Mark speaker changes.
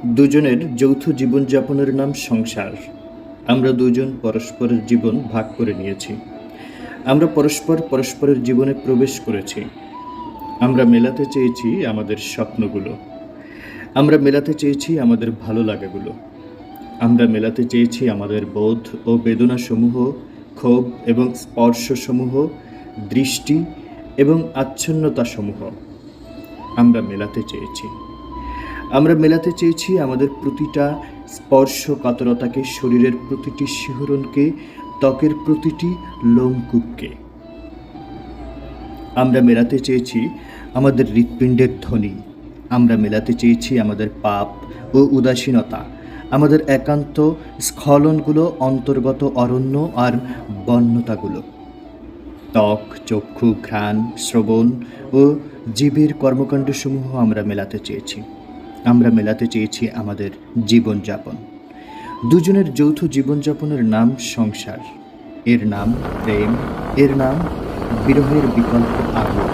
Speaker 1: দুজনের যৌথ জীবনযাপনের নাম সংসার। আমরা দুজন পরস্পরের জীবন ভাগ করে নিয়েছি। আমরা পরস্পরের জীবনে প্রবেশ করেছি। আমরা মেলাতে চেয়েছি আমাদের স্বপ্নগুলো। আমরা মেলাতে চেয়েছি আমাদের ভালো লাগাগুলো। আমরা মেলাতে চেয়েছি আমাদের বোধ ও বেদনাসমূহ, ক্ষোভ এবং স্পর্শসমূহ, দৃষ্টি এবং আচ্ছন্নতাসমূহ। আমরা মেলাতে চেয়েছি। আমরা মেলাতে চেয়েছি আমাদের প্রতিটা স্পর্শকাতরতাকে, শরীরের প্রতিটি শিহরণকে, ত্বকের প্রতিটি লোমকূপকে। আমরা মেলাতে চেয়েছি আমাদের হৃৎপিণ্ডের ধ্বনি। আমরা মেলাতে চেয়েছি আমাদের পাপ ও উদাসীনতা, আমাদের একান্ত স্খলনগুলো, অন্তর্গত অরণ্য আর বন্যতাগুলো। ত্বক, চক্ষু, ঘ্রাণ, শ্রবণ ও জীবের কর্মকাণ্ডসমূহ আমরা মেলাতে চেয়েছি। আমরা মেলাতে চেয়েছি আমাদের জীবনযাপন। দুজনের যৌথ জীবনযাপনের নাম সংসার। এর নাম প্রেম, এর নাম বিরহের বিকল্প আগুন।